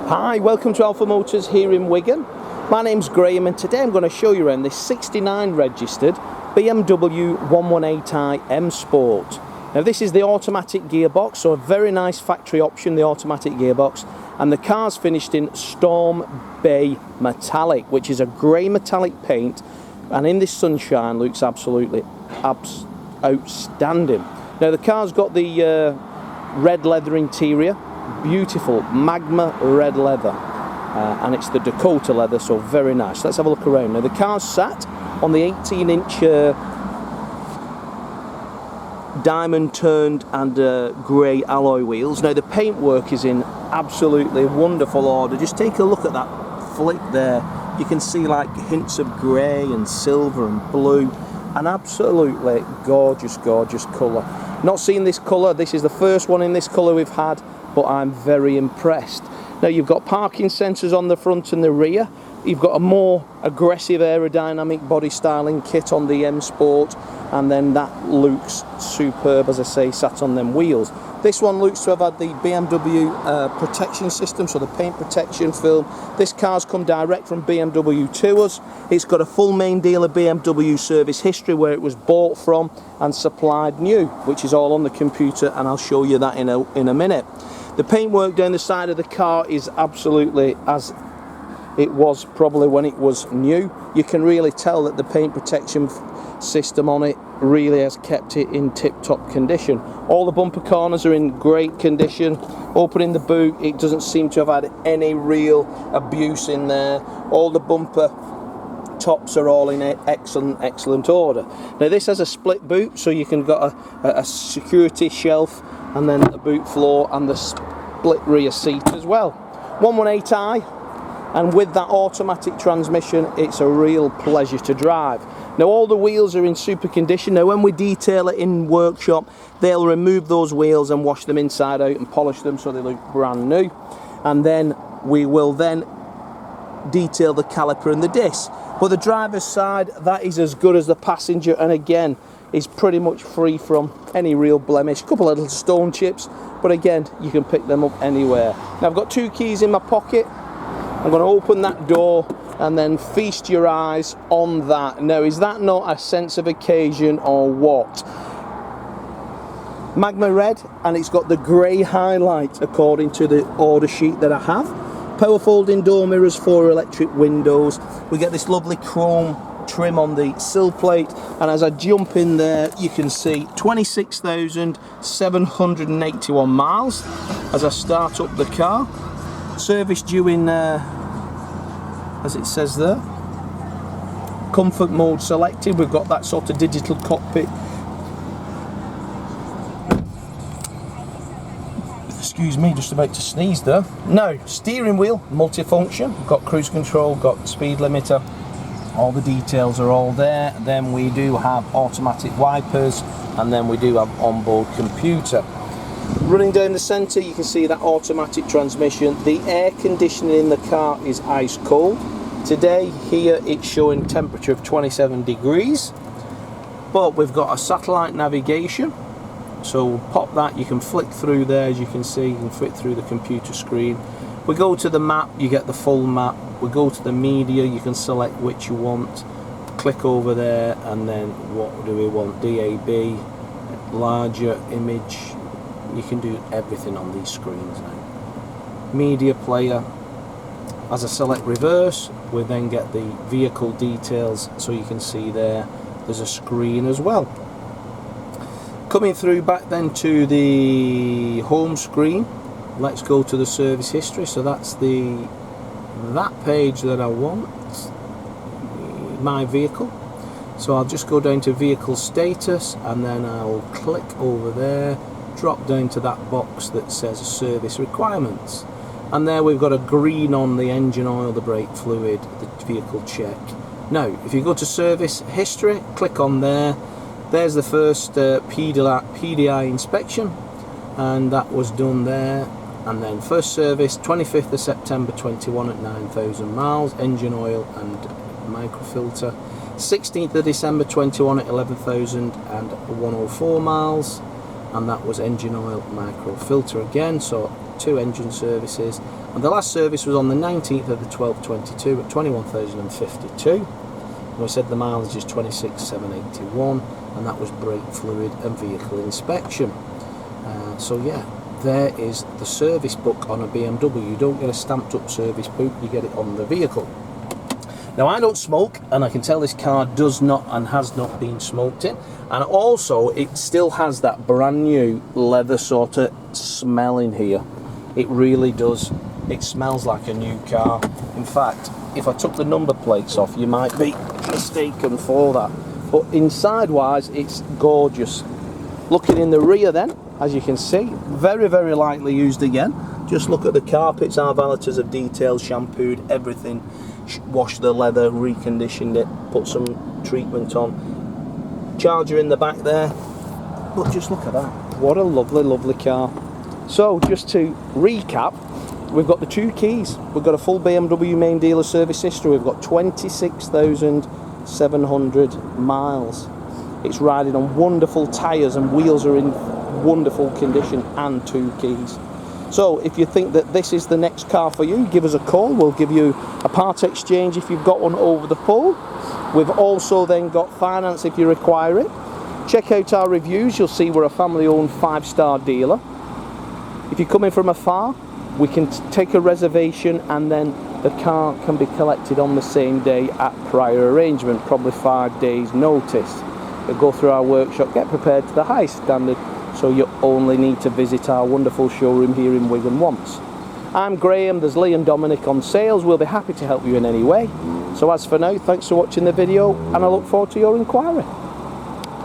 Hi, welcome to Alpha Motors here in Wigan. My name's Graham and today I'm going to show you around this 69 registered BMW 118i M Sport. Now this is the automatic gearbox, so a very nice factory option, the automatic gearbox, and the car's finished in Storm Bay Metallic, which is a grey metallic paint, and in this sunshine looks absolutely outstanding. Now the car's got the red leather interior, beautiful Magma red leather, and it's the Dacota leather, so very nice. Let's have a look around. Now the car's sat on the 18-inch diamond turned and grey alloy wheels. Now the paintwork is in absolutely wonderful order. Just take a look at that flick there. You can see like hints of grey and silver and blue. An absolutely gorgeous colour. Not seen this colour, this is the first one in this colour we've had, but I'm very impressed. Now you've got parking sensors on the front and the rear. You've got a more aggressive aerodynamic body styling kit on the M Sport, and then that looks superb, as I say, sat on them wheels. This one looks to have had the BMW protection system, so the paint protection film. This car's come direct from BMW to us. It's got a full main dealer BMW service history where it was bought from and supplied new, which is all on the computer, and I'll show you that in a minute. The paintwork down the side of the car is absolutely as it was probably when it was new. You can really tell that the paint protection system on it really has kept it in tip-top condition. All the bumper corners are in great condition. Opening the boot, it doesn't seem to have had any real abuse in there. All the bumper tops are all in excellent order. Now this has a split boot, so you can got a security shelf and then the boot floor and the split rear seat as well. 118i, and with that automatic transmission, it's a real pleasure to drive. Now all the wheels are in super condition. Now when we detail it in workshop, they'll remove those wheels and wash them inside out and polish them so they look brand new, and then we will then detail the caliper and the disc. But the driver's side, that is as good as the passenger, and again is pretty much free from any real blemish. A couple of little stone chips, but again you can pick them up anywhere. Now I've got two keys in my pocket. I'm going to open that door and then feast your eyes on that. Now, is that not a sense of occasion or what? Magma red, and it's got the grey highlight according to the order sheet that I have. Power folding door mirrors, 4 electric windows. We get this lovely chrome trim on the sill plate, and as I jump in there you can see 26,781 miles as I start up the car. Service due in, as it says there. Comfort mode selected. We've got that sort of digital cockpit. Excuse me, just about to sneeze there. Now, steering wheel, multifunction. We've got cruise control, got speed limiter. All the details are all there. Then we do have automatic wipers, and then we do have onboard computer. Running down the centre, you can see that automatic transmission. The air conditioning in the car is ice cold. Today here it's showing temperature of 27 degrees, but we've got a satellite navigation, so we'll pop that. You can flick through there, as you can see, you can flick through the computer screen. We go to the map, you get the full map. We go to the media, you can select which you want, click over there, and then what do we want? DAB, larger image. You can do everything on these screens now. Media player. As I select reverse, we then get the vehicle details, so you can see there's a screen as well. Coming through back then to the home screen, let's go to the service history. So that's that page that I want, my vehicle. So I'll just go down to vehicle status, and then I'll click over there, drop down to that box that says service requirements, and there we've got a green on the engine oil, the brake fluid, the vehicle check. Now if you go to service history, click on there. There's the first PDI inspection, and that was done there. And then first service 25th of September 21 at 9,000 miles, engine oil and microfilter. 16th of December 21 at 11,104 miles. and that was engine oil micro filter again, so 2 engine services, and the last service was on the 19th of the 12th 22 at 21,052, and we said the mileage is 26,781, and that was brake fluid and vehicle inspection. So yeah, there is the service book on a BMW. You don't get a stamped up service book, you get it on the vehicle. Now, I don't smoke, and I can tell this car does not and has not been smoked in, and also it still has that brand new leather sort of smell in here. It really does. It smells like a new car. In fact, if I took the number plates off, you might be mistaken for that. But inside wise, it's gorgeous. Looking in the rear then, as you can see, very, very lightly used again. Just look at the carpets. Our valeters have detailed, shampooed everything, washed the leather, reconditioned it, put some treatment on. Charger in the back there. But just look at that. What a lovely, lovely car. So just to recap, we've got the 2 keys. We've got a full BMW main dealer service history. We've got 26,700 miles. It's riding on wonderful tyres, and wheels are in wonderful condition, and 2 keys. So if you think that this is the next car for you, give us a call. We'll give you a part exchange if you've got one over the phone. We've also then got finance if you require it. Check out our reviews. You'll see we're a family-owned 5-star dealer. If you're coming from afar, we can take a reservation, and then the car can be collected on the same day at prior arrangement, probably 5 days notice. You'll go through our workshop, get prepared to the highest standard, so you only need to visit our wonderful showroom here in Wigan once. I'm Graham, there's Lee and Dominic on sales. We'll be happy to help you in any way. So as for now, thanks for watching the video, and I look forward to your inquiry.